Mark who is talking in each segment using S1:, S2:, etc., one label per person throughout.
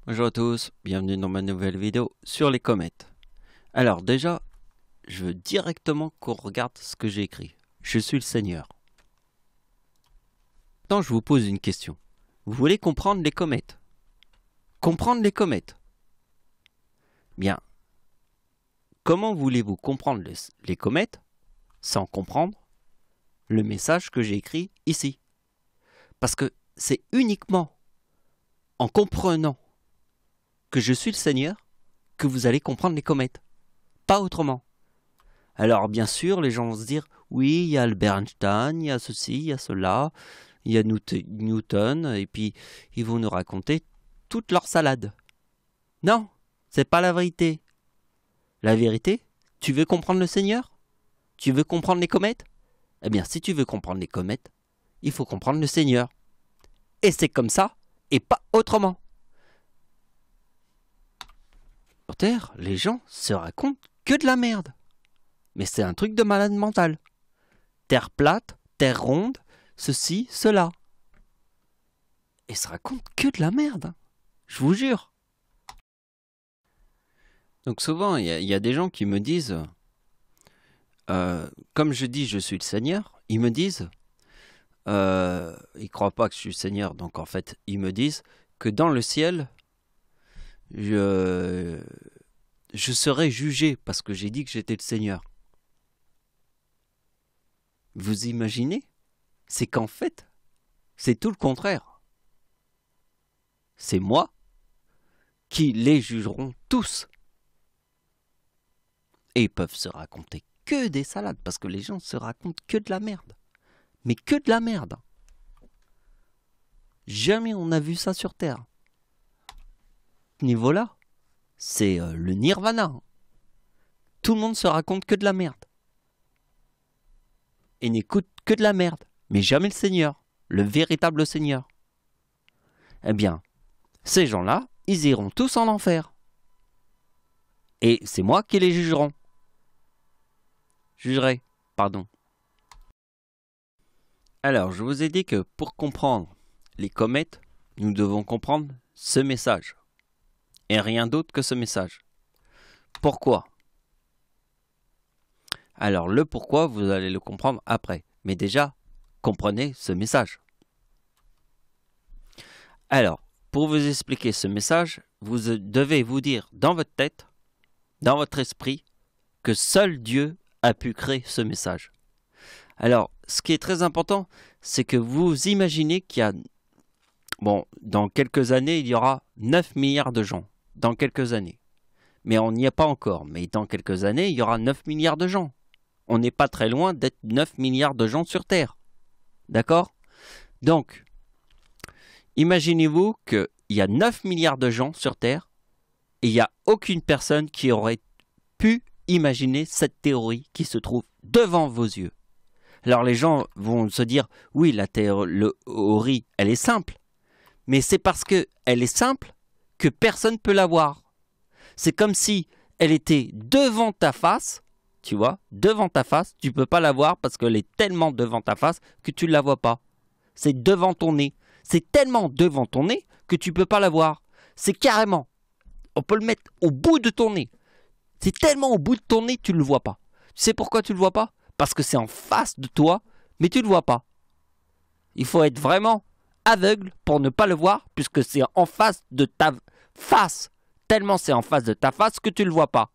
S1: Bonjour à tous, bienvenue dans ma nouvelle vidéo sur les comètes. Alors déjà, je veux directement qu'on regarde ce que j'ai écrit. Je suis le Seigneur. Maintenant, je vous pose une question. Vous voulez comprendre les comètes? Comprendre les comètes? Bien. Comment voulez-vous comprendre les comètes sans comprendre le message que j'ai écrit ici? Parce que c'est uniquement en comprenant que je suis le Seigneur que vous allez comprendre les comètes. Pas autrement. Alors bien sûr, les gens vont se dire, oui, il y a Albert Einstein, il y a ceci, il y a cela, il y a Newton, et puis ils vont nous raconter toute leur salade. Non, c'est pas la vérité. La vérité, tu veux comprendre le Seigneur? Tu veux comprendre les comètes? Eh bien, si tu veux comprendre les comètes, il faut comprendre le Seigneur. Et c'est comme ça, et pas autrement. Sur Terre, les gens se racontent que de la merde. Mais c'est un truc de malade mental. Terre plate, terre ronde, ceci, cela. Et se racontent que de la merde. Je vous jure. Donc souvent, il y a des gens qui me disent, comme je dis je suis le Seigneur, ils me disent, ils ne croient pas que je suis le Seigneur, donc en fait, ils me disent que dans le ciel, je serai jugé parce que j'ai dit que j'étais le Seigneur. Vous imaginez? C'est qu'en fait, c'est tout le contraire. C'est moi qui les jugeront tous. Et ils peuvent se raconter que des salades, parce que les gens se racontent que de la merde. Mais que de la merde. Jamais on a vu ça sur Terre. À ce niveau-là, c'est le nirvana. Tout le monde se raconte que de la merde. Et n'écoute que de la merde. Mais jamais le Seigneur. Le véritable Seigneur. Eh bien, ces gens-là, ils iront tous en enfer. Et c'est moi qui les jugerai. Pardon. Alors, je vous ai dit que pour comprendre les comètes, nous devons comprendre ce message. Et rien d'autre que ce message. Pourquoi? Alors, le pourquoi, vous allez le comprendre après. Mais déjà, comprenez ce message. Alors, pour vous expliquer ce message, vous devez vous dire dans votre tête, dans votre esprit, que seul Dieu a pu créer ce message. Alors, ce qui est très important, c'est que vous imaginez qu'il y a... Bon, dans quelques années, il y aura 9 milliards de gens. Dans quelques années. Mais on n'y est pas encore. Mais dans quelques années, il y aura 9 milliards de gens. On n'est pas très loin d'être 9 milliards de gens sur Terre. D'accord? Donc, imaginez-vous qu'il y a 9 milliards de gens sur Terre et il n'y a aucune personne qui aurait pu imaginer cette théorie qui se trouve devant vos yeux. Alors les gens vont se dire, oui, la théorie, elle est simple. Mais c'est parce qu'elle est simple que personne ne peut la voir. C'est comme si elle était devant ta face, tu vois, devant ta face, tu ne peux pas la voir parce qu'elle est tellement devant ta face que tu ne la vois pas. C'est devant ton nez. C'est tellement devant ton nez que tu ne peux pas la voir. C'est carrément, on peut le mettre au bout de ton nez. C'est tellement au bout de ton nez que tu ne le vois pas. Tu sais pourquoi tu ne le vois pas? Parce que c'est en face de toi, mais tu ne le vois pas. Il faut être vraiment aveugle pour ne pas le voir, puisque c'est en face de ta face. Tellement c'est en face de ta face que tu ne le vois pas.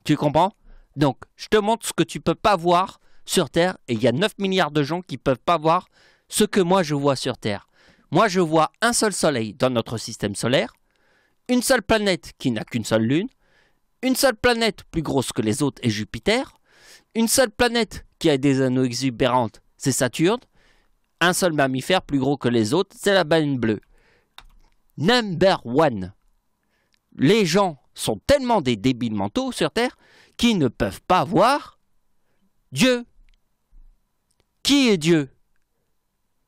S1: Tu comprends? Donc, je te montre ce que tu ne peux pas voir sur Terre, et il y a 9 milliards de gens qui ne peuvent pas voir ce que moi je vois sur Terre. Moi, je vois un seul soleil dans notre système solaire, une seule planète qui n'a qu'une seule lune, une seule planète plus grosse que les autres est Jupiter, une seule planète qui a des anneaux exubérantes, c'est Saturne, un seul mammifère plus gros que les autres, c'est la baleine bleue. Number one. Les gens sont tellement des débiles mentaux sur Terre qu'ils ne peuvent pas voir Dieu. Qui est Dieu?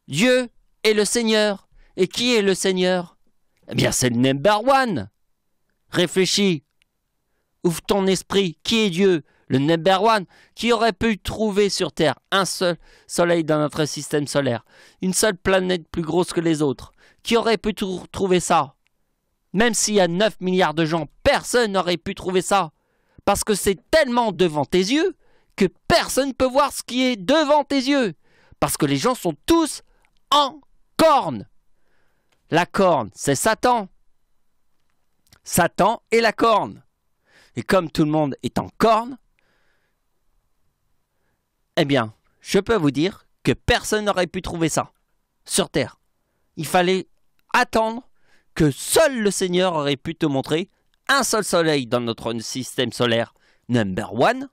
S1: Dieu est le Seigneur. Et qui est le Seigneur? Eh bien, c'est le number one. Réfléchis. Ouvre ton esprit. Qui est Dieu? Le number one. Qui aurait pu trouver sur Terre un seul soleil dans notre système solaire? Une seule planète plus grosse que les autres? Qui aurait pu trouver ça? Même s'il y a 9 milliards de gens, personne n'aurait pu trouver ça. Parce que c'est tellement devant tes yeux que personne ne peut voir ce qui est devant tes yeux. Parce que les gens sont tous en corne. La corne, c'est Satan. Satan et la corne. Et comme tout le monde est en corne, eh bien, je peux vous dire que personne n'aurait pu trouver ça sur Terre. Il fallait attendre que seul le Seigneur aurait pu te montrer un seul soleil dans notre système solaire, number one,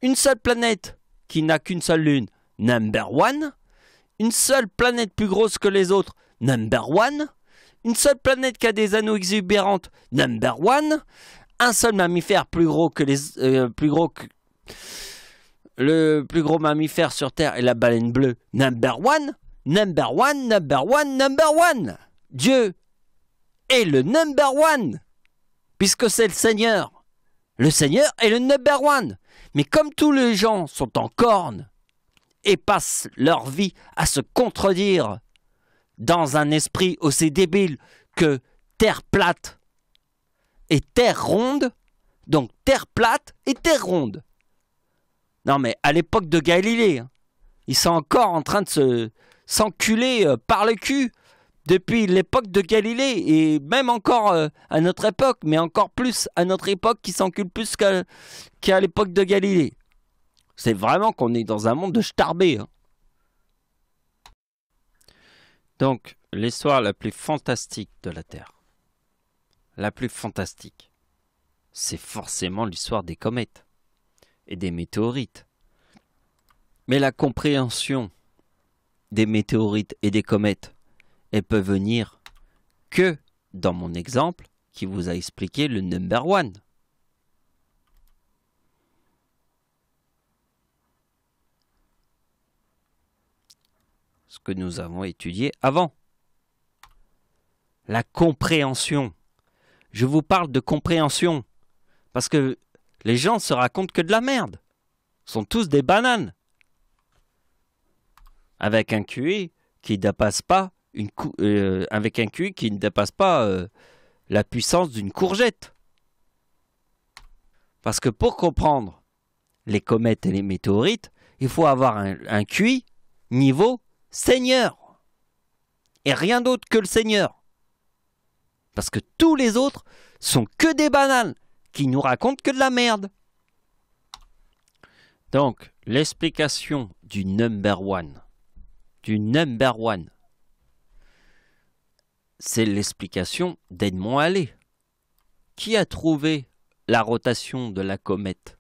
S1: une seule planète qui n'a qu'une seule lune, number one, une seule planète plus grosse que les autres, number one, une seule planète qui a des anneaux exubérantes, number one, un seul mammifère plus gros que le plus gros mammifère sur Terre est la baleine bleue, number one, number one, number one, number one. Dieu est le number one, puisque c'est le Seigneur. Le Seigneur est le number one. Mais comme tous les gens sont en corne et passent leur vie à se contredire dans un esprit aussi débile que terre plate et terre ronde, donc terre plate et terre ronde. Non mais à l'époque de Galilée, ils sont encore en train de s'enculer par le cul depuis l'époque de Galilée et même encore à notre époque, mais encore plus à notre époque qui s'encule plus qu'à l'époque de Galilée. C'est vraiment qu'on est dans un monde de starbé. Donc, l'histoire la plus fantastique de la Terre, la plus fantastique, c'est forcément l'histoire des comètes et des météorites. Mais la compréhension des météorites et des comètes, elle peut venir que dans mon exemple qui vous a expliqué le number one. Ce que nous avons étudié avant. La compréhension. Je vous parle de compréhension. Parce que les gens se racontent que de la merde. Ils sont tous des bananes. Avec un QI qui ne dépasse pas la puissance d'une courgette. Parce que pour comprendre les comètes et les météorites, il faut avoir un QI niveau Seigneur. Et rien d'autre que le Seigneur. Parce que tous les autres sont que des bananes qui nous racontent que de la merde. Donc, l'explication du number one, c'est l'explication d'Edmond Halley. Qui a trouvé la rotation de la comète?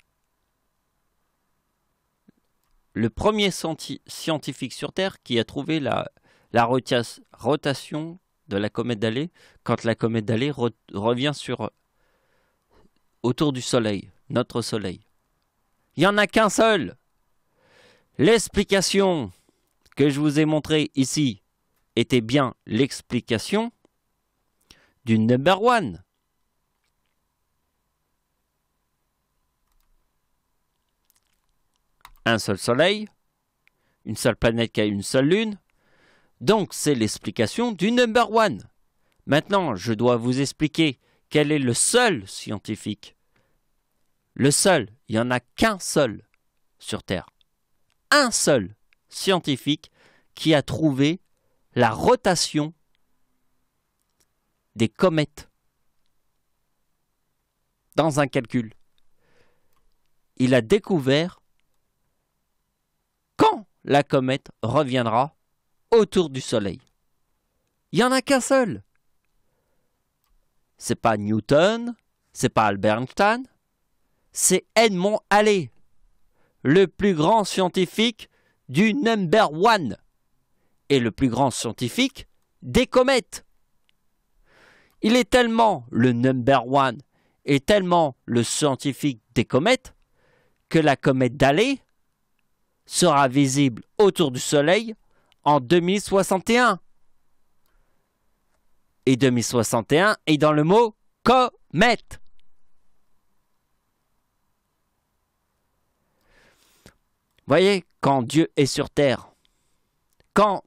S1: Le premier scientifique sur Terre qui a trouvé la rotation de la comète d'Halley quand la comète d'Halley revient autour du Soleil, notre Soleil. Il n'y en a qu'un seul. L'explication que je vous ai montrée ici était bien l'explication du number one. Un seul soleil, une seule planète qui a une seule lune. Donc c'est l'explication du number one. Maintenant, je dois vous expliquer quel est le seul scientifique. Le seul, il n'y en a qu'un seul sur Terre. Un seul scientifique qui a trouvé la rotation des comètes dans un calcul. Il a découvert quand la comète reviendra autour du Soleil. Il n'y en a qu'un seul. C'est pas Newton, c'est pas Albert Einstein, c'est Edmond Halley, le plus grand scientifique du number one et le plus grand scientifique des comètes. Il est tellement le number one et tellement le scientifique des comètes que la comète d'Halley sera visible autour du Soleil en 2061. Et 2061 est dans le mot comète. Voyez, quand Dieu est sur terre,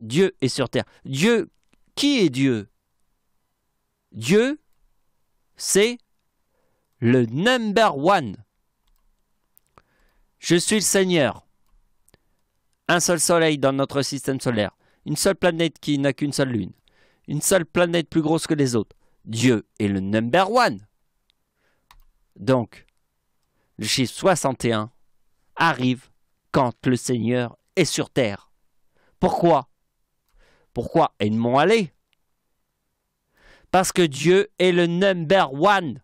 S1: Dieu, qui est Dieu? Dieu, c'est le number one. Je suis le Seigneur. Un seul soleil dans notre système solaire. Une seule planète qui n'a qu'une seule lune. Une seule planète plus grosse que les autres. Dieu est le number one. Donc, le chiffre 61 arrive quand le Seigneur est sur terre. Pourquoi? Pourquoi Edmond Halley? Parce que Dieu est le number one.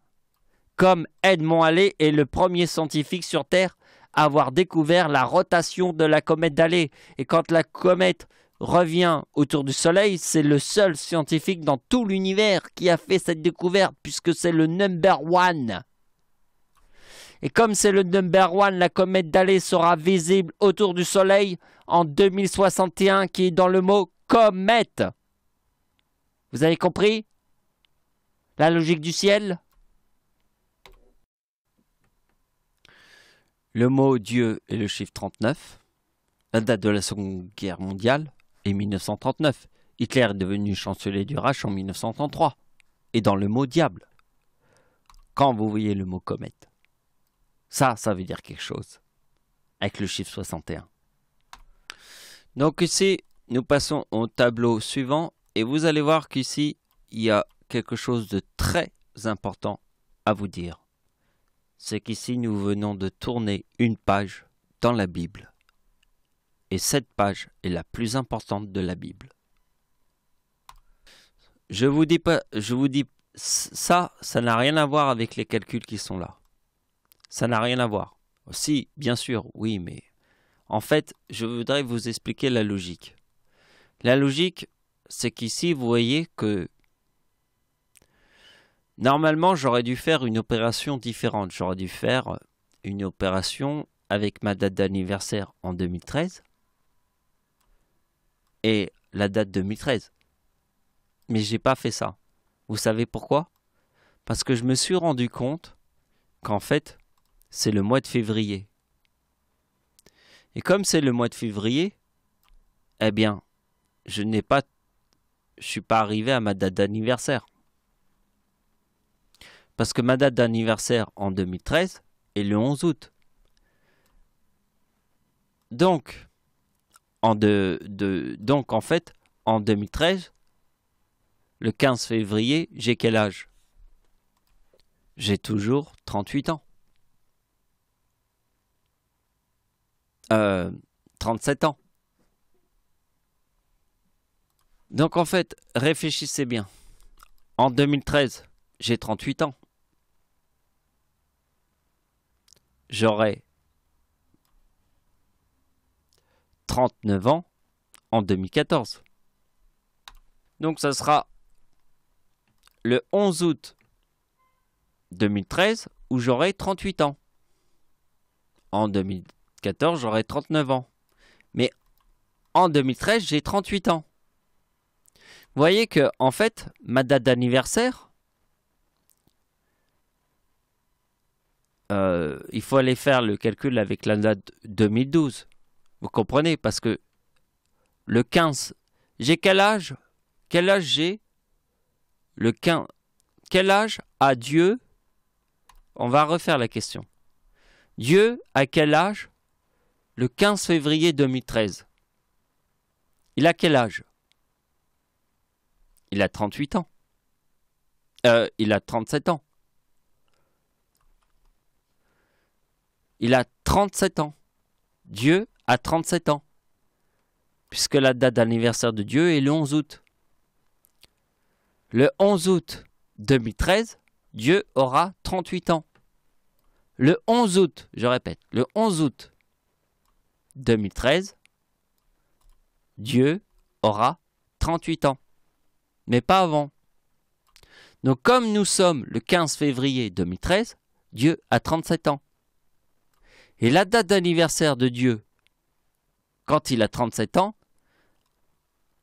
S1: Comme Edmond Halley est le premier scientifique sur Terre à avoir découvert la rotation de la comète d'Halley. Et quand la comète revient autour du Soleil, c'est le seul scientifique dans tout l'univers qui a fait cette découverte, puisque c'est le number one. Et comme c'est le number one, la comète d'Halley sera visible autour du Soleil en 2061, qui est dans le mot comète. Vous avez compris la logique du ciel? Le mot Dieu est le chiffre 39. La date de la Seconde Guerre mondiale est 1939. Hitler est devenu chancelier du Reich en 1933. Et dans le mot diable, quand vous voyez le mot comète, ça veut dire quelque chose. Avec le chiffre 61. Donc ici, nous passons au tableau suivant. Et vous allez voir qu'ici, il y a quelque chose de très important à vous dire. C'est qu'ici, nous venons de tourner une page dans la Bible. Et cette page est la plus importante de la Bible. Je vous dis ça n'a rien à voir avec les calculs qui sont là. Ça n'a rien à voir. Si, bien sûr, oui, mais en fait, je voudrais vous expliquer la logique. La logique, c'est qu'ici, vous voyez que normalement, j'aurais dû faire une opération différente. J'aurais dû faire une opération avec ma date d'anniversaire en 2013 et la date 2013. Mais j'ai pas fait ça. Vous savez pourquoi? Parce que je me suis rendu compte qu'en fait, c'est le mois de février. Et comme c'est le mois de février, eh bien, je suis pas arrivé à ma date d'anniversaire. Parce que ma date d'anniversaire en 2013 est le 11 août. Donc, en fait, en 2013, le 15 février, j'ai quel âge? J'ai toujours 38 ans. 37 ans. Donc en fait, réfléchissez bien. En 2013, j'ai 38 ans. J'aurai 39 ans en 2014. Donc ça sera le 11 août 2013 où j'aurai 38 ans. En 2014, j'aurai 39 ans. Mais en 2013, j'ai 38 ans. Vous voyez que, en fait, ma date d'anniversaire, il faut aller faire le calcul avec la date 2012. Vous comprenez? Parce que le 15, j'ai quel âge? Quel âge j'ai? Le 15. Quel âge a Dieu? On va refaire la question. Dieu a quel âge le 15 février 2013? Il a quel âge? Il a 38 ans. Il a 37 ans. Il a 37 ans. Dieu a 37 ans. Puisque la date d'anniversaire de Dieu est le 11 août. Le 11 août 2013, Dieu aura 38 ans. Le 11 août, je répète, le 11 août 2013, Dieu aura 38 ans. Mais pas avant. Donc comme nous sommes le 15 février 2013, Dieu a 37 ans. Et la date d'anniversaire de Dieu, quand il a 37 ans,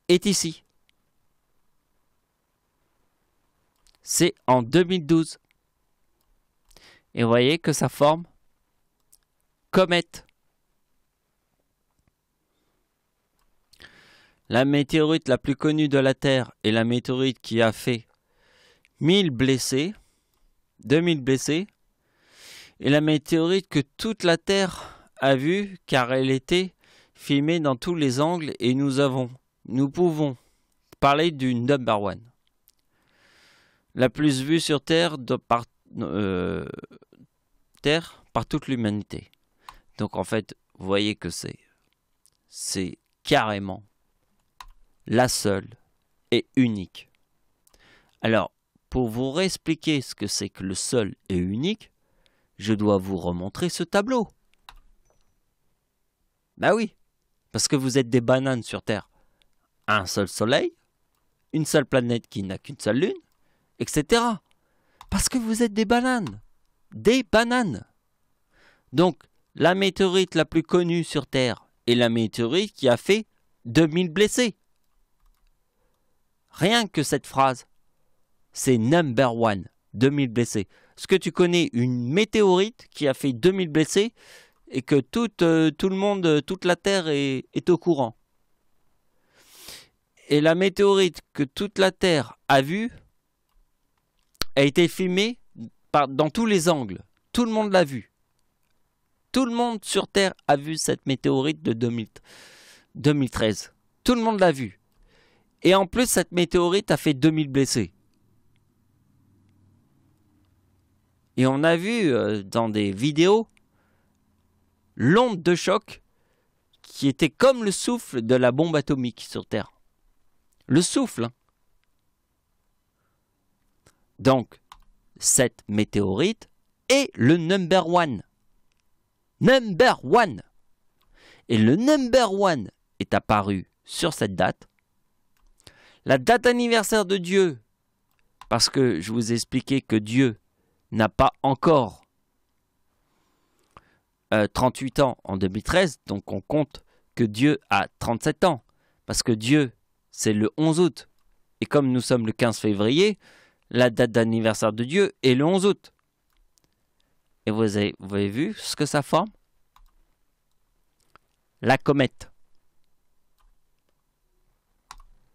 S1: est ici. C'est en 2012. Et vous voyez que ça forme comète. La météorite la plus connue de la Terre est la météorite qui a fait 1000 blessés. 2000 blessés. Et la météorite que toute la Terre a vue, car elle était filmée dans tous les angles, et nous pouvons parler d'une number one. La plus vue sur Terre par toute l'humanité. Donc en fait, vous voyez que c'est carrément la seule et unique. Alors, pour vous réexpliquer ce que c'est que le seul et unique, je dois vous remontrer ce tableau. Bah oui, parce que vous êtes des bananes sur Terre. Un seul soleil, une seule planète qui n'a qu'une seule lune, etc. Parce que vous êtes des bananes. Des bananes. Donc, la météorite la plus connue sur Terre est la météorite qui a fait 2000 blessés. Rien que cette phrase, c'est number one, 2000 blessés. Est-ce que tu connais une météorite qui a fait 2000 blessés et que tout le monde, toute la Terre est au courant? Et la météorite que toute la Terre a vue a été filmée dans tous les angles. Tout le monde l'a vue. Tout le monde sur Terre a vu cette météorite de 2013. Tout le monde l'a vue. Et en plus, cette météorite a fait 2000 blessés. Et on a vu dans des vidéos l'onde de choc qui était comme le souffle de la bombe atomique sur Terre. Le souffle. Hein. Donc, cette météorite est le number one. Number one. Et le number one est apparu sur cette date. La date anniversaire de Dieu, parce que je vous ai expliqué que Dieu n'a pas encore 38 ans en 2013, donc on compte que Dieu a 37 ans, parce que Dieu, c'est le 11 août. Et comme nous sommes le 15 février, la date d'anniversaire de Dieu est le 11 août. Et vous avez vu ce que ça forme? La comète.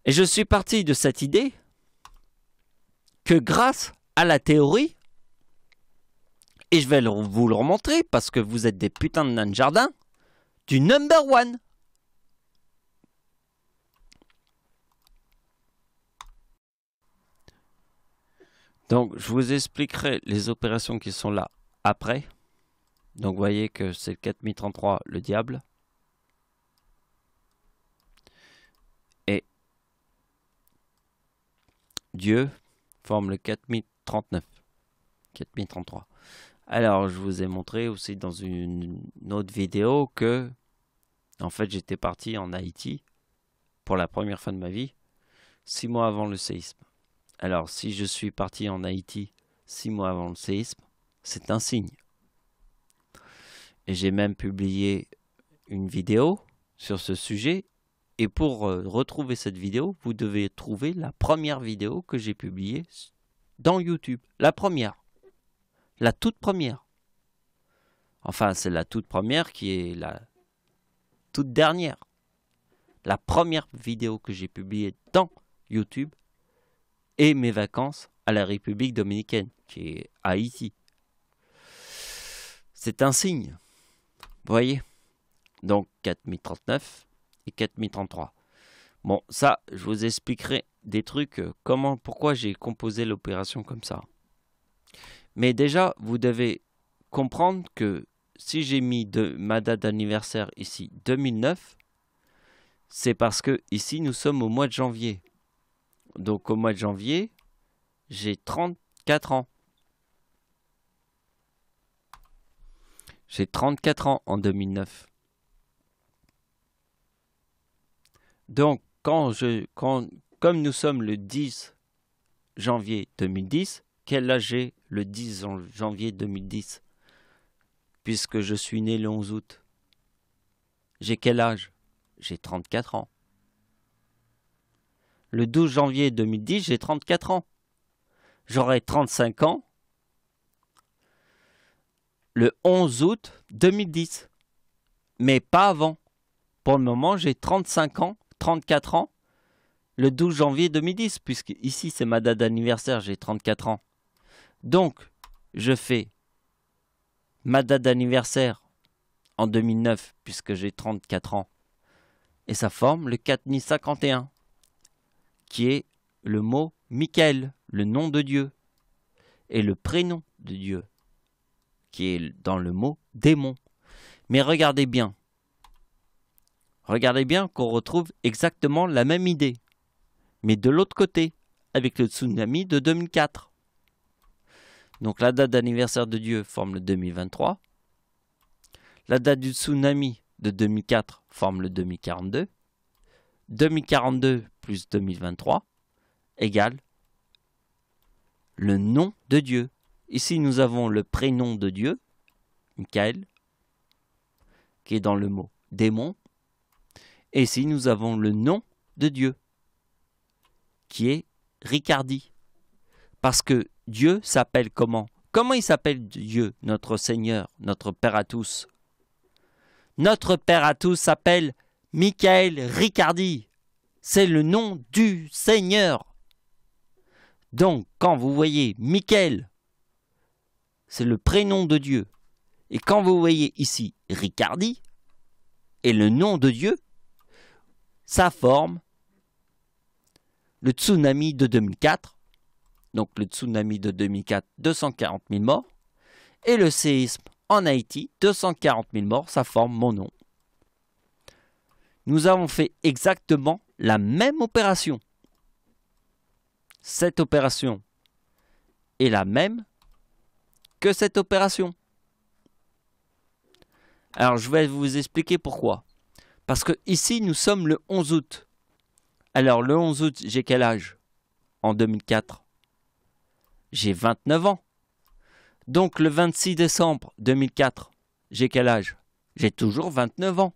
S1: Et je suis parti de cette idée que grâce à la théorie, et je vais vous le remontrer parce que vous êtes des putains de nains de jardin, du number one. Donc, je vous expliquerai les opérations qui sont là après. Donc, vous voyez que c'est le 4033, le diable. Et Dieu forme le 4039. 4033. Alors, je vous ai montré aussi dans une autre vidéo que, en fait, j'étais parti en Haïti pour la première fois de ma vie, 6 mois avant le séisme. Alors, si je suis parti en Haïti 6 mois avant le séisme, c'est un signe. Et j'ai même publié une vidéo sur ce sujet. Et pour retrouver cette vidéo, vous devez trouver la première vidéo que j'ai publiée dans YouTube. La première. La toute première. Enfin, c'est la toute première qui est la toute dernière. La première vidéo que j'ai publiée dans YouTube et mes vacances à la République dominicaine, qui est Haïti. C'est un signe. Vous voyez? Donc 4039 et 4033. Bon, ça, je vous expliquerai des trucs, pourquoi j'ai composé l'opération comme ça. Mais déjà, vous devez comprendre que si j'ai mis ma date d'anniversaire ici 2009, c'est parce que ici nous sommes au mois de janvier. Donc au mois de janvier, j'ai 34 ans. J'ai 34 ans en 2009. Donc comme nous sommes le 10 janvier 2010, quel âge j'ai le 10 janvier 2010? Puisque je suis né le 11 août. J'ai quel âge? J'ai 34 ans. Le 12 janvier 2010, j'ai 34 ans. J'aurai 35 ans le 11 août 2010. Mais pas avant. Pour le moment, j'ai 35 ans, 34 ans, le 12 janvier 2010, puisque ici, c'est ma date d'anniversaire, j'ai 34 ans. Donc, je fais ma date d'anniversaire en 2009, puisque j'ai 34 ans, et ça forme le 4051, qui est le mot Michael, le nom de Dieu, et le prénom de Dieu, qui est dans le mot démon. Mais regardez bien qu'on retrouve exactement la même idée, mais de l'autre côté, avec le tsunami de 2004. Donc la date d'anniversaire de Dieu forme le 2023. La date du tsunami de 2004 forme le 2042. 2042 plus 2023 égale le nom de Dieu. Ici, nous avons le prénom de Dieu, Michael, qui est dans le mot démon. Et ici, nous avons le nom de Dieu, qui est Ricardi. Parce que Dieu s'appelle comment? Comment il s'appelle Dieu, notre Seigneur, notre Père à tous? Notre Père à tous s'appelle Michael Ricardi. C'est le nom du Seigneur. Donc, quand vous voyez Michael, c'est le prénom de Dieu. Et quand vous voyez ici Ricardi, et le nom de Dieu, ça forme le tsunami de 2004. Donc le tsunami de 2004, 240 000 morts. Et le séisme en Haïti, 240 000 morts, ça forme mon nom. Nous avons fait exactement la même opération. Cette opération est la même que cette opération. Alors je vais vous expliquer pourquoi. Parce que ici nous sommes le 11 août. Alors le 11 août, j'ai quel âge en 2004? J'ai 29 ans. Donc le 26 décembre 2004, j'ai quel âge? J'ai toujours 29 ans.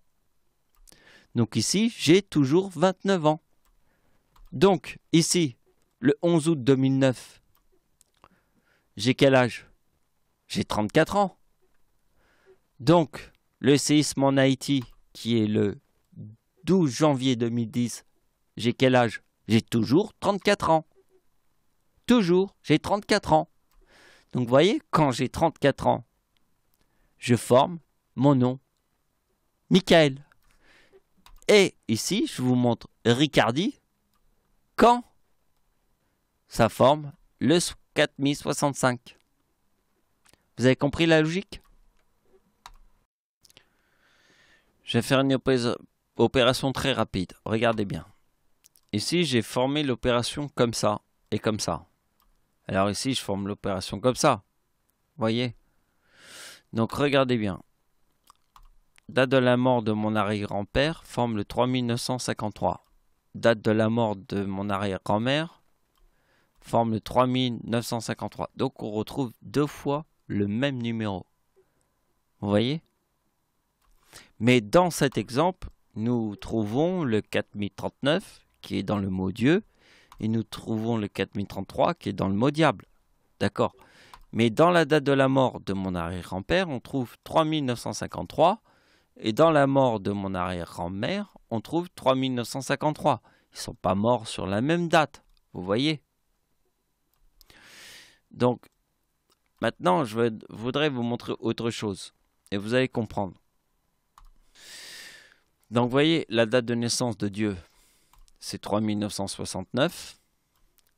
S1: Donc ici, j'ai toujours 29 ans. Donc ici, le 11 août 2009, j'ai quel âge? J'ai 34 ans. Donc le séisme en Haïti, qui est le 12 janvier 2010, j'ai quel âge? J'ai toujours 34 ans. Toujours, j'ai 34 ans. Donc vous voyez, quand j'ai 34 ans, je forme mon nom, Michael. Et ici, je vous montre Ricardi, quand ça forme le 4065. Vous avez compris la logique? Je vais faire une opération très rapide. Regardez bien. Ici, j'ai formé l'opération comme ça et comme ça. Alors ici, je forme l'opération comme ça. Voyez? Donc regardez bien. Date de la mort de mon arrière-grand-père forme le 3953. Date de la mort de mon arrière-grand-mère forme le 3953. Donc on retrouve deux fois le même numéro. Vous voyez? Mais dans cet exemple, nous trouvons le 4039 qui est dans le mot Dieu. Et nous trouvons le 4033 qui est dans le mot diable. D'accord? Mais dans la date de la mort de mon arrière-grand-père, on trouve 3953. Et dans la mort de mon arrière-grand-mère, on trouve 3953. Ils ne sont pas morts sur la même date. Vous voyez? Donc, maintenant, je voudrais vous montrer autre chose. Et vous allez comprendre. Donc, vous voyez, la date de naissance de Dieu, c'est 3969.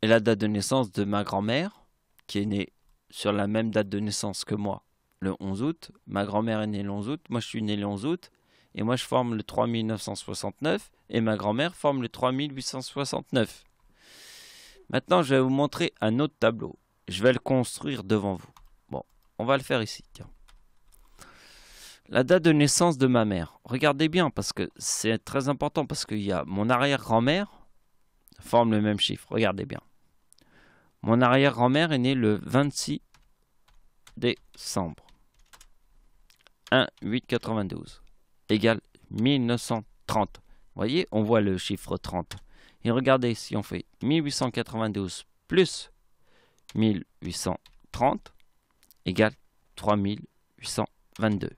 S1: Et la date de naissance de ma grand-mère, qui est née sur la même date de naissance que moi, le 11 août. Ma grand-mère est née le 11 août, moi je suis né le 11 août. Et moi je forme le 3969 et ma grand-mère forme le 3869. Maintenant, je vais vous montrer un autre tableau. Je vais le construire devant vous. Bon, on va le faire ici. Tiens. La date de naissance de ma mère. Regardez bien parce que c'est très important parce qu'il y a mon arrière-grand-mère forme le même chiffre. Regardez bien. Mon arrière-grand-mère est née le 26 décembre. 1,892 égale 1930. Vous voyez, on voit le chiffre 30. Et regardez, si on fait 1892 plus 1830 égale 3822.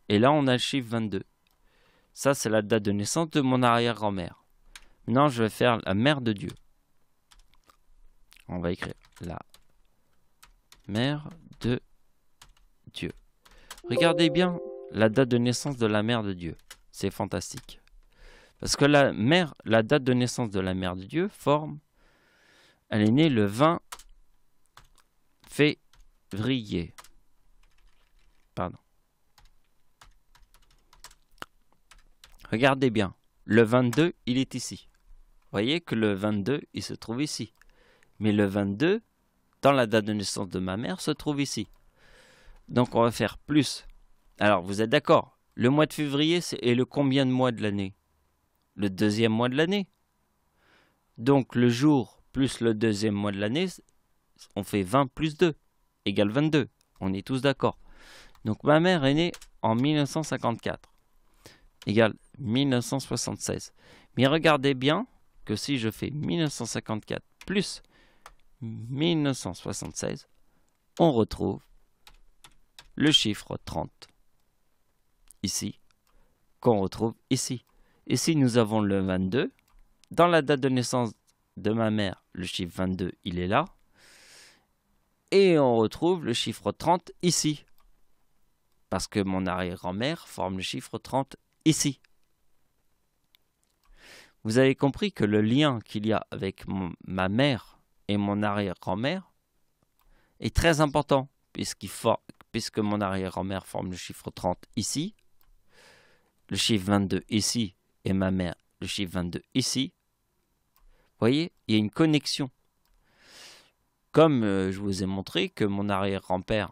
S1: Et là, on a le chiffre 22. Ça, c'est la date de naissance de mon arrière-grand-mère. Maintenant, je vais faire la mère de Dieu. On va écrire la mère de Dieu. Regardez bien la date de naissance de la mère de Dieu. C'est fantastique. Parce que la date de naissance de la mère de Dieu elle est née le 20 février. Pardon. Regardez bien. Le 22, il est ici. Vous voyez que le 22, il se trouve ici. Mais le 22, dans la date de naissance de ma mère, se trouve ici. Donc on va faire plus. Alors vous êtes d'accord? Le mois de février est le combien de mois de l'année? Le deuxième mois de l'année. Donc le jour plus le deuxième mois de l'année, on fait 20 plus 2 égale 22. On est tous d'accord. Donc ma mère est née en 1954 égale 1976. Mais regardez bien que si je fais 1954 plus 1976, on retrouve le chiffre 30 ici, qu'on retrouve ici. Ici, nous avons le 22. Dans la date de naissance de ma mère, le chiffre 22, il est là. Et on retrouve le chiffre 30 ici. Parce que mon arrière-grand-mère forme le chiffre 30 ici. Vous avez compris que le lien qu'il y a avec ma mère et mon arrière-grand-mère est très important, puisque mon arrière-grand-mère forme le chiffre 30 ici, le chiffre 22 ici, et ma mère, le chiffre 22 ici. Vous voyez, il y a une connexion. Comme je vous ai montré que mon arrière-grand-père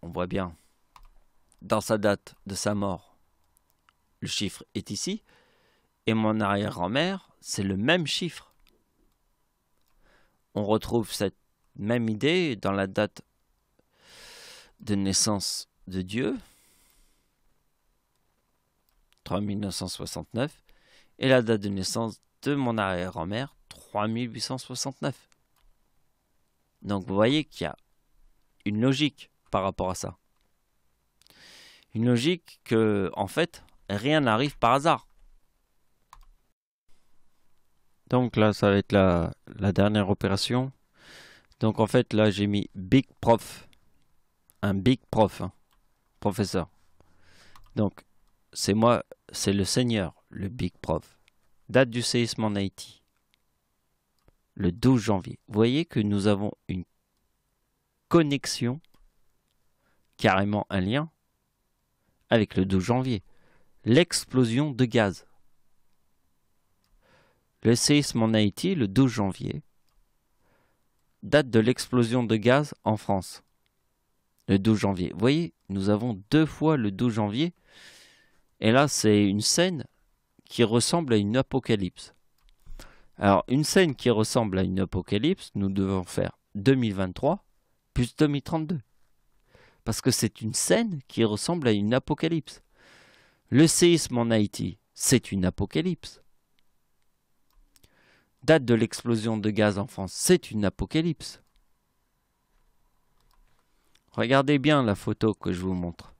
S1: on voit bien, dans sa date de sa mort, le chiffre est ici, et mon arrière-grand-mère, c'est le même chiffre. On retrouve cette même idée dans la date de naissance de Dieu, 3969, et la date de naissance de mon arrière-grand-mère, 3869. Donc vous voyez qu'il y a une logique par rapport à ça. Une logique que, en fait, rien n'arrive par hasard. Donc là, ça va être la dernière opération. Donc en fait, là, j'ai mis Big Prof. Un Big Prof, hein, professeur. Donc, c'est moi, c'est le Seigneur, le Big Prof. Date du séisme en Haïti. Le 12 janvier. Vous voyez que nous avons une connexion, carrément un lien, avec le 12 janvier. L'explosion de gaz. Le séisme en Haïti, le 12 janvier. Date de l'explosion de gaz en France. Le 12 janvier. Vous voyez, nous avons 2 fois le 12 janvier. Et là, c'est une scène qui ressemble à une apocalypse. Alors, une scène qui ressemble à une apocalypse, nous devons faire 2023 plus 2032. Parce que c'est une scène qui ressemble à une apocalypse. Le séisme en Haïti, c'est une apocalypse. Date de l'explosion de gaz en France, c'est une apocalypse. Regardez bien la photo que je vous montre.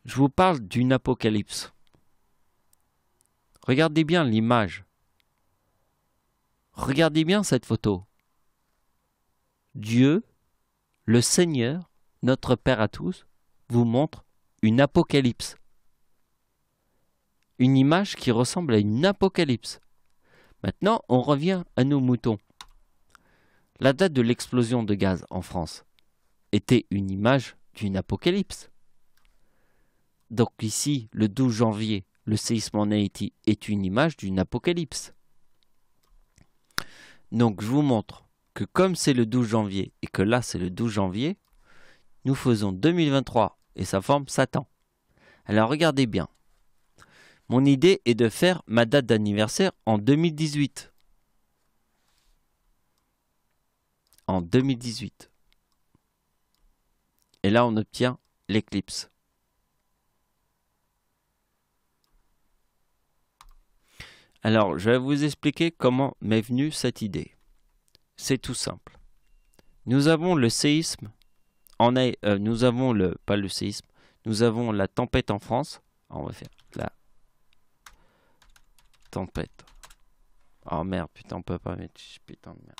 S1: Je vous parle d'une apocalypse. Regardez bien l'image. Regardez bien cette photo. Dieu, le Seigneur, notre Père à tous, vous montre une apocalypse. Une image qui ressemble à une apocalypse. Maintenant, on revient à nos moutons. La date de l'explosion de gaz en France était une image d'une apocalypse. Donc ici, le 12 janvier, le séisme en Haïti est une image d'une apocalypse. Donc je vous montre que comme c'est le 12 janvier et que là c'est le 12 janvier, nous faisons 2023 et ça forme Satan. Alors regardez bien. Mon idée est de faire ma date d'anniversaire en 2018. En 2018. Et là on obtient l'éclipse. Alors, je vais vous expliquer comment m'est venue cette idée. C'est tout simple. Nous avons le séisme, nous avons pas le séisme, nous avons la tempête en France On va faire la tempête. Oh merde, putain, on peut pas mettre... Putain de merde.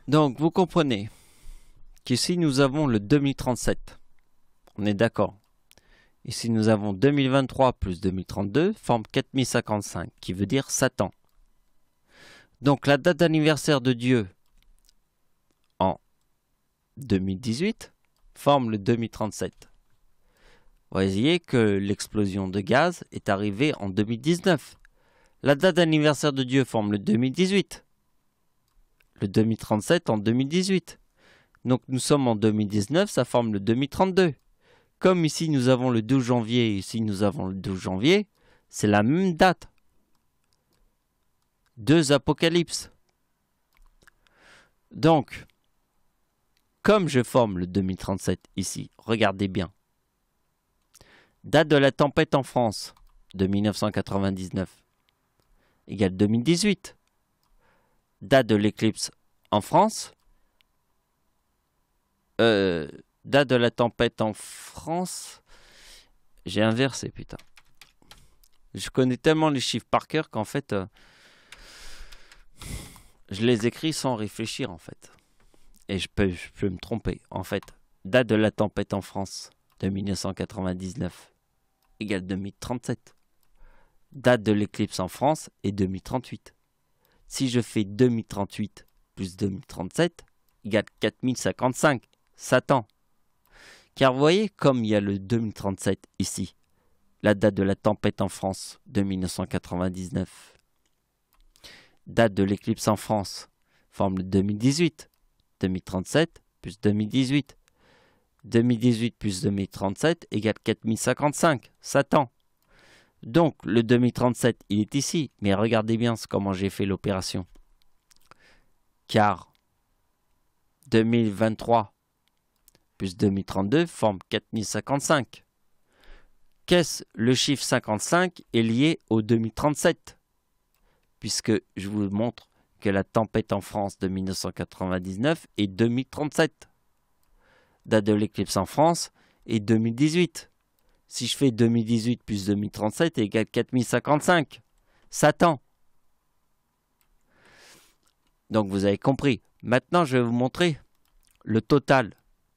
S1: Donc, vous comprenez qu'ici, nous avons le 2037. On est d'accord. Ici, nous avons 2023 plus 2032, forme 4055, qui veut dire Satan. Donc, la date d'anniversaire de Dieu en 2018 forme le 2037. Vous voyez que l'explosion de gaz est arrivée en 2019. La date d'anniversaire de Dieu forme le 2018. Le 2037 en 2018. Donc nous sommes en 2019, ça forme le 2032. Comme ici nous avons le 12 janvier et ici nous avons le 12 janvier, c'est la même date. Deux apocalypses. Donc, comme je forme le 2037 ici, regardez bien. Date de la tempête en France de 1999 égale 2018. Date de l'éclipse en France. Date de la tempête en France. J'ai inversé, putain. Je connais tellement les chiffres par cœur qu'en fait, je les écris sans réfléchir en fait. Et je peux me tromper. En fait, date de la tempête en France de 1999 égale 2037. Date de l'éclipse en France est 2038. Si je fais 2038 plus 2037 égale 4055. Satan. Car vous voyez, comme il y a le 2037 ici, la date de la tempête en France de 1999. Date de l'éclipse en France forme le 2018. 2037 plus 2018. 2018 plus 2037 égale 4055. Satan. Donc, le 2037, il est ici. Mais regardez bien comment j'ai fait l'opération. Car 2023 plus 2032 forme 4055. Qu'est-ce le chiffre 55 est lié au 2037? Puisque je vous montre que la tempête en France de 1999 est 2037. Date de l'éclipse en France est 2018. Si je fais 2018 plus 2037 égale 4055. Satan. Donc vous avez compris. Maintenant, je vais vous montrer le total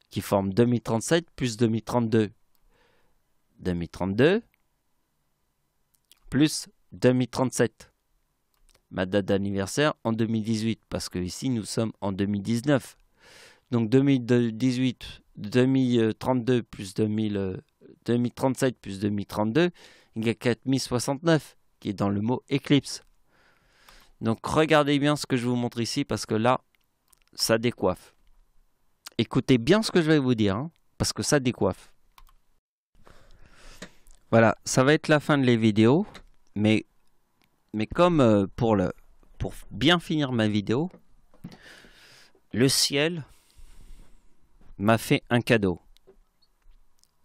S1: qui forme 2037 plus 2032. 2032 plus 2037. Ma date d'anniversaire en 2018, parce que ici nous sommes en 2019. Donc 2018, 2032 plus 2037 plus 2032, il y a 4069 qui est dans le mot éclipse. Donc regardez bien ce que je vous montre ici, parce que là, ça décoiffe. Écoutez bien ce que je vais vous dire, hein, parce que ça décoiffe. Voilà, ça va être la fin de les vidéos, mais comme pour bien finir ma vidéo, le ciel m'a fait un cadeau.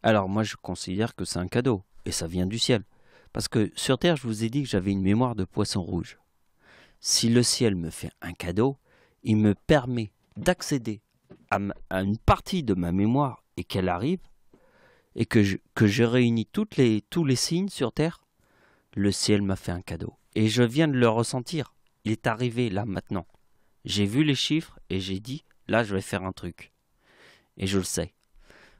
S1: Alors moi je considère que c'est un cadeau, et ça vient du ciel. Parce que sur Terre, je vous ai dit que j'avais une mémoire de poisson rouge. Si le ciel me fait un cadeau, il me permet d'accéder à une partie de ma mémoire et qu'elle arrive, et que je réunis tous les signes sur Terre, le ciel m'a fait un cadeau. Et je viens de le ressentir. Il est arrivé là maintenant. J'ai vu les chiffres et j'ai dit, là je vais faire un truc. Et je le sais.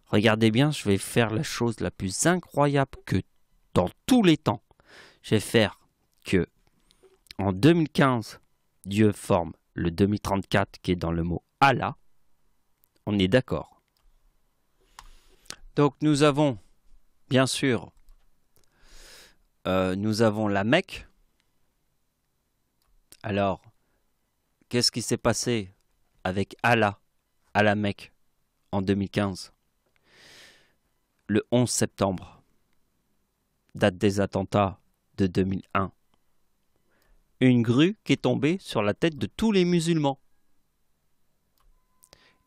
S1: Regardez bien, je vais faire la chose la plus incroyable que dans tous les temps. Je vais faire que en 2015, Dieu forme le 2034 qui est dans le mot Allah. On est d'accord. Donc nous avons, bien sûr, nous avons la Mecque. Alors, qu'est-ce qui s'est passé avec Allah à la Mecque en 2015? Le 11 septembre, date des attentats de 2001. Une grue qui est tombée sur la tête de tous les musulmans.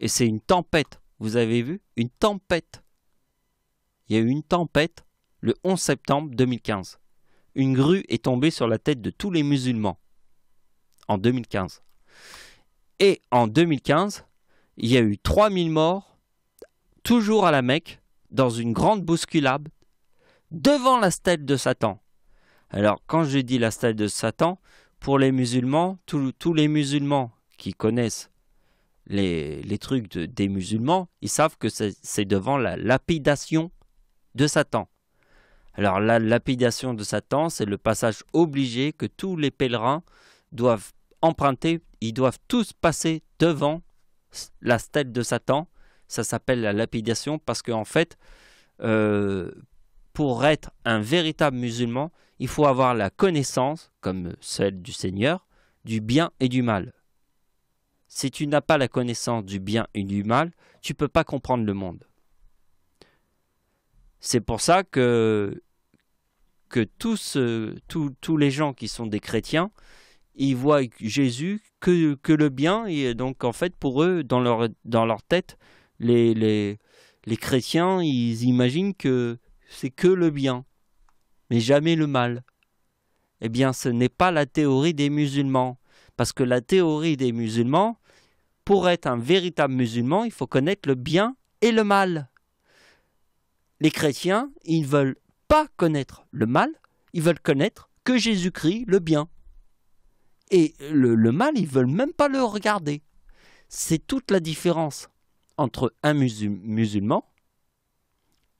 S1: Et c'est une tempête, vous avez vu? Une tempête. Il y a eu une tempête le 11 septembre 2015. Une grue est tombée sur la tête de tous les musulmans en 2015. Et en 2015, il y a eu 3000 morts, toujours à la Mecque, dans une grande bousculade devant la stèle de Satan. Alors, quand je dis la stèle de Satan, pour les musulmans, tous les musulmans qui connaissent les trucs des musulmans, ils savent que c'est devant la lapidation de Satan. Alors, la lapidation de Satan, c'est le passage obligé que tous les pèlerins doivent emprunter. Ils doivent tous passer devant la stèle de Satan. Ça s'appelle la lapidation parce qu'en fait, pour être un véritable musulman, il faut avoir la connaissance, comme celle du Seigneur, du bien et du mal. Si tu n'as pas la connaissance du bien et du mal, tu ne peux pas comprendre le monde. C'est pour ça que tous les gens qui sont des chrétiens, ils voient Jésus que le bien. Et donc, en fait, pour eux, dans leur tête, les chrétiens, ils imaginent que c'est que le bien, mais jamais le mal. Eh bien, ce n'est pas la théorie des musulmans. Parce que la théorie des musulmans, pour être un véritable musulman, il faut connaître le bien et le mal. Les chrétiens, ils ne veulent pas connaître le mal, ils veulent connaître que Jésus-Christ, le bien. Et le mal, ils ne veulent même pas le regarder. C'est toute la différence entre un musulman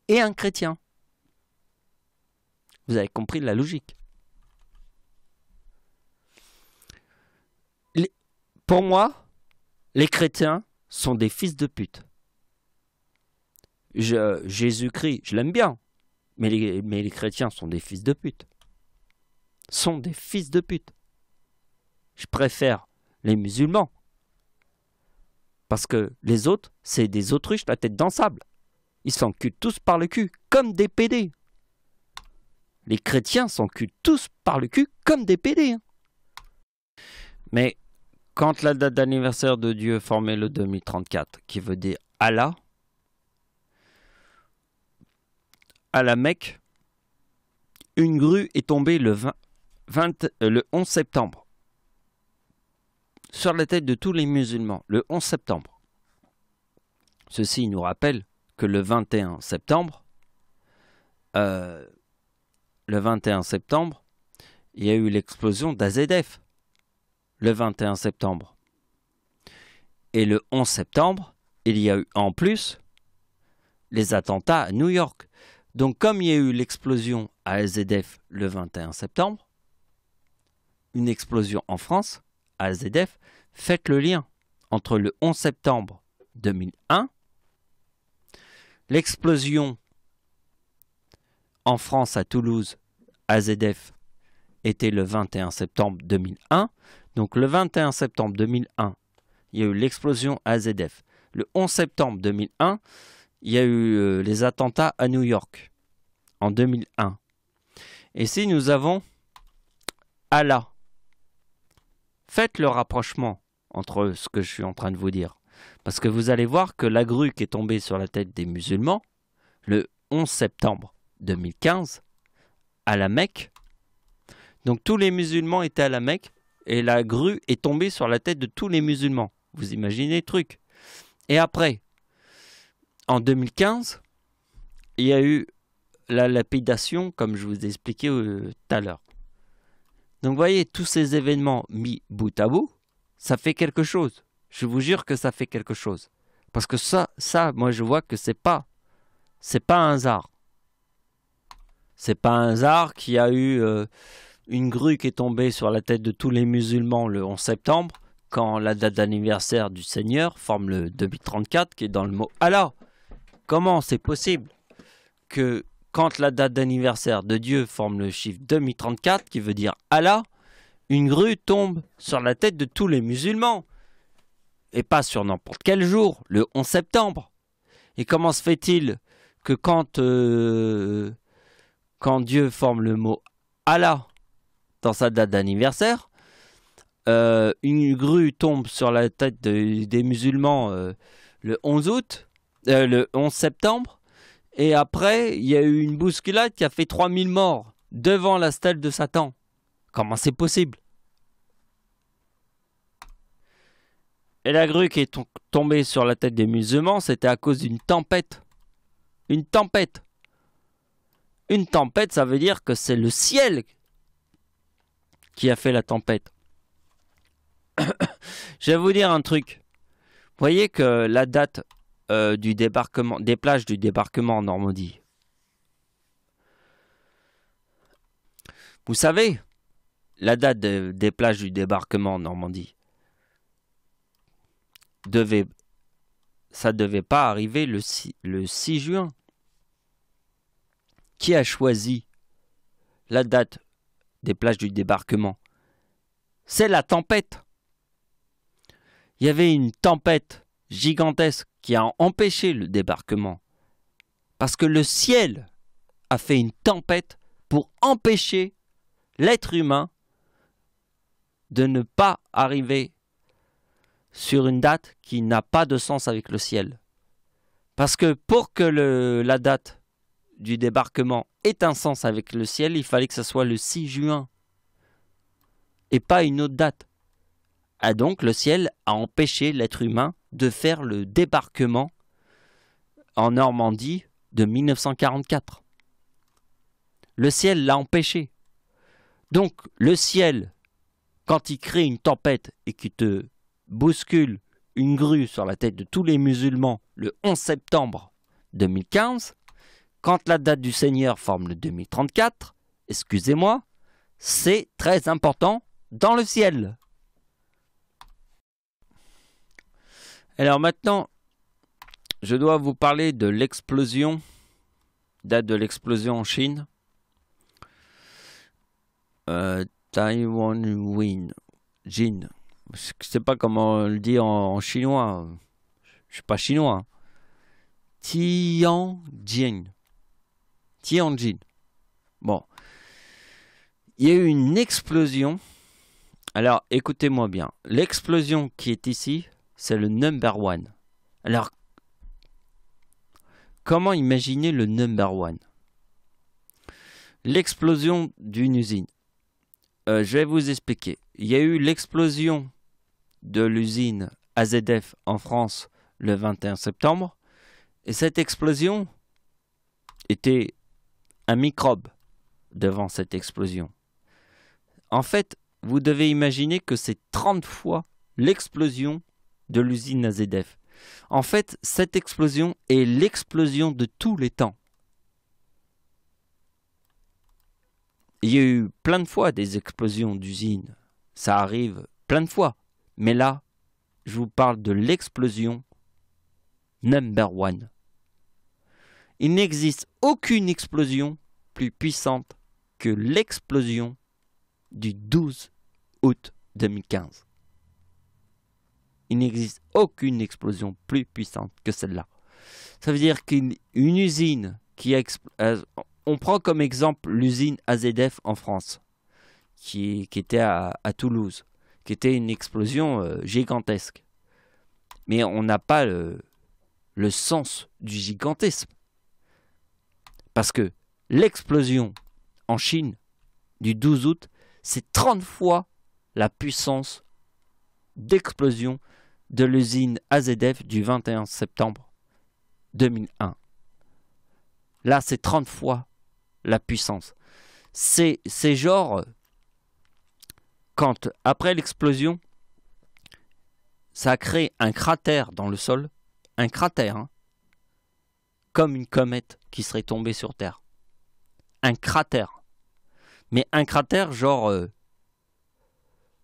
S1: et un chrétien. Vous avez compris la logique. Pour moi, les chrétiens sont des fils de pute. Jésus-Christ, je l'aime bien, mais les chrétiens sont des fils de pute. Sont des fils de pute. Je préfère les musulmans. Parce que les autres, c'est des autruches la tête dans le sable. Ils s'enculent tous par le cul, comme des pédés. Les chrétiens s'enculent tous par le cul, comme des pédés. Mais quand la date d'anniversaire de Dieu formée le 2034, qui veut dire Allah, à la Mecque, une grue est tombée le 11 septembre sur la tête de tous les musulmans, le 11 septembre. Ceci nous rappelle que le 21 septembre, il y a eu l'explosion d'AZF, le 21 septembre. Et le 11 septembre, il y a eu en plus les attentats à New York. Donc comme il y a eu l'explosion à AZF le 21 septembre, une explosion en France, à AZF, faites le lien entre le 11 septembre 2001, l'explosion en France à Toulouse, AZF, était le 21 septembre 2001. Donc le 21 septembre 2001, il y a eu l'explosion à AZF. Le 11 septembre 2001, il y a eu les attentats à New York en 2001. Et si nous avons Allah, faites le rapprochement entre ce que je suis en train de vous dire. Parce que vous allez voir que la grue qui est tombée sur la tête des musulmans, le 11 septembre 2015, à la Mecque, donc tous les musulmans étaient à la Mecque, et la grue est tombée sur la tête de tous les musulmans. Vous imaginez le truc. Et après, en 2015, il y a eu la lapidation, comme je vous ai expliqué tout à l'heure. Donc vous voyez, tous ces événements mis bout à bout, ça fait quelque chose. Je vous jure que ça fait quelque chose. Parce que ça, moi je vois que c'est pas un hasard. C'est pas un hasard qu'il y a eu une grue qui est tombée sur la tête de tous les musulmans le 11 septembre, quand la date d'anniversaire du Seigneur forme le 2034, qui est dans le mot Allah. Comment c'est possible que quand la date d'anniversaire de Dieu forme le chiffre 2034, qui veut dire Allah, une grue tombe sur la tête de tous les musulmans, et pas sur n'importe quel jour, le 11 septembre. Et comment se fait-il que quand Dieu forme le mot Allah dans sa date d'anniversaire, une grue tombe sur la tête des musulmans le 11 septembre, et après, il y a eu une bousculade qui a fait 3000 morts devant la stèle de Satan. Comment c'est possible? Et la grue qui est tombée sur la tête des musulmans, c'était à cause d'une tempête. Une tempête. Une tempête, ça veut dire que c'est le ciel qui a fait la tempête. Je vais vous dire un truc. Vous voyez que la date du débarquement, des plages du débarquement en Normandie. Vous savez, la date des plages du débarquement en Normandie ça devait pas arriver le 6 juin. Qui a choisi la date des plages du débarquement? C'est la tempête. Il y avait une tempête gigantesque qui a empêché le débarquement. Parce que le ciel a fait une tempête pour empêcher l'être humain de ne pas arriver sur une date qui n'a pas de sens avec le ciel. Parce que pour que la date du débarquement ait un sens avec le ciel, il fallait que ce soit le 6 juin et pas une autre date. Et donc le ciel a empêché l'être humain de faire le débarquement en Normandie de 1944. Le ciel l'a empêché. Donc le ciel, quand il crée une tempête et qu'il te bouscule une grue sur la tête de tous les musulmans le 11 septembre 2015, quand la date du Seigneur forme le 2034, excusez-moi, c'est très important dans le ciel. Alors maintenant, je dois vous parler de l'explosion, date de l'explosion en Chine. Taiwan Jin. Je ne sais pas comment on le dit en chinois. Je ne suis pas chinois. Tianjin. Tianjin. Bon. Il y a eu une explosion. Alors, écoutez-moi bien. L'explosion qui est ici, c'est le number one. Alors, comment imaginer le number one? L'explosion d'une usine. Je vais vous expliquer. Il y a eu l'explosion de l'usine AZF en France le 21 septembre. Et cette explosion était un microbe devant cette explosion. En fait, vous devez imaginer que c'est 30 fois l'explosion de l'usine AZF. En fait, cette explosion est l'explosion de tous les temps. Il y a eu plein de fois des explosions d'usines. Ça arrive plein de fois. Mais là, je vous parle de l'explosion number one. Il n'existe aucune explosion plus puissante que l'explosion du 12 août 2015. Il n'existe aucune explosion plus puissante que celle-là. Ça veut dire qu'une usine qui a on prend comme exemple l'usine AZF en France, qui était à Toulouse, qui était une explosion gigantesque. Mais on n'a pas le sens du gigantisme. Parce que l'explosion en Chine du 12 août, c'est 30 fois la puissance d'explosion de l'usine AZF du 21 septembre 2001. Là, c'est 30 fois la puissance. C'est genre, quand après l'explosion, ça a créé un cratère dans le sol, un cratère, hein, comme une comète qui serait tombée sur Terre. Un cratère. Mais un cratère genre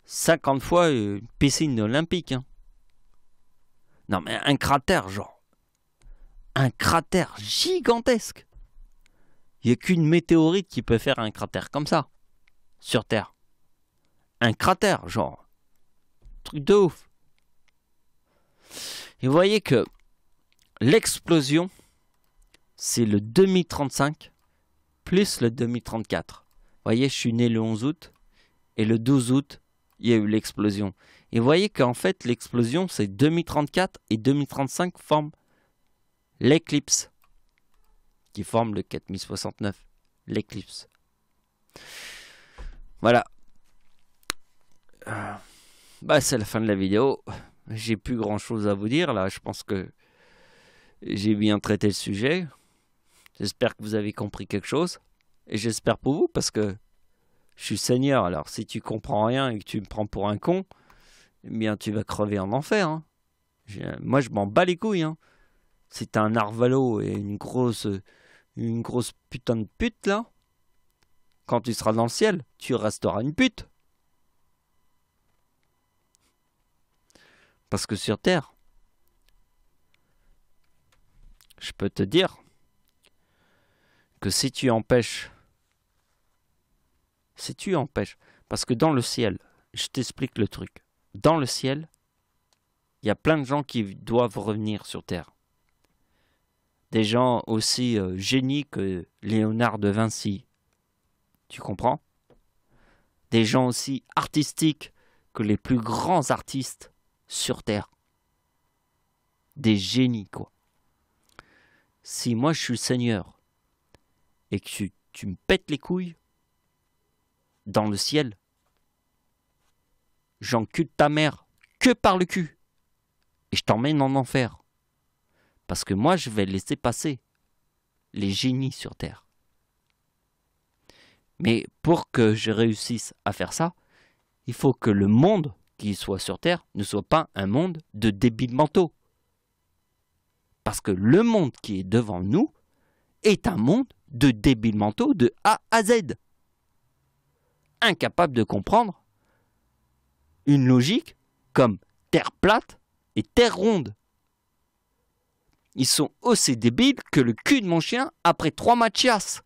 S1: 50 fois une piscine olympique. Hein. Non mais un cratère genre. Un cratère gigantesque. Il n'y a qu'une météorite qui peut faire un cratère comme ça. Sur Terre. Un cratère genre. Truc de ouf. Et vous voyez que l'explosion, c'est le 2035 plus le 2034. Vous voyez, je suis né le 11 août et le 12 août, il y a eu l'explosion. Et vous voyez qu'en fait, l'explosion, c'est 2034 et 2035 forment l'éclipse qui forme le 4069. L'éclipse. Voilà. C'est la fin de la vidéo. J'ai plus grand chose à vous dire là. Je pense que j'ai bien traité le sujet. J'espère que vous avez compris quelque chose. Et j'espère pour vous, parce que je suis Seigneur. Alors, si tu comprends rien et que tu me prends pour un con, eh bien, tu vas crever en enfer. Hein. Moi, je m'en bats les couilles. Hein. Si t'as un narvalo et une grosse putain de pute, là, quand tu seras dans le ciel, tu resteras une pute. Parce que sur Terre, je peux te dire que si tu empêches, parce que dans le ciel, je t'explique le truc, dans le ciel, il y a plein de gens qui doivent revenir sur Terre. Des gens aussi génies que Léonard de Vinci, tu comprends? Des gens aussi artistiques que les plus grands artistes sur Terre. Des génies, quoi. Si moi je suis le Seigneur et que tu me pètes les couilles dans le ciel, j'encule ta mère que par le cul et je t'emmène en enfer. Parce que moi je vais laisser passer les génies sur Terre. Mais pour que je réussisse à faire ça, il faut que le monde qui soit sur Terre ne soit pas un monde de débiles mentaux. Parce que le monde qui est devant nous est un monde de débiles mentaux de A à Z. Incapables de comprendre une logique comme Terre plate et Terre ronde. Ils sont aussi débiles que le cul de mon chien après 3 Mathias.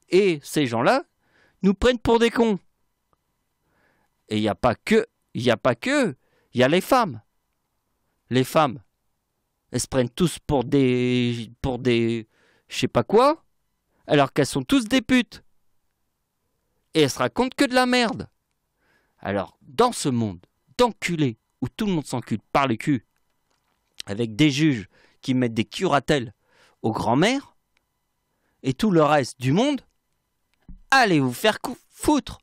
S1: Et ces gens-là nous prennent pour des cons. Et il n'y a pas que, il y a les femmes. Les femmes, elles se prennent tous pour des, je sais pas quoi, alors qu'elles sont tous des putes. Et elles se racontent que de la merde. Alors, dans ce monde d'enculés, où tout le monde s'encule par le cul, avec des juges qui mettent des curatelles aux grands-mères, et tout le reste du monde, allez vous faire foutre.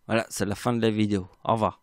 S1: Voilà, c'est la fin de la vidéo. Au revoir.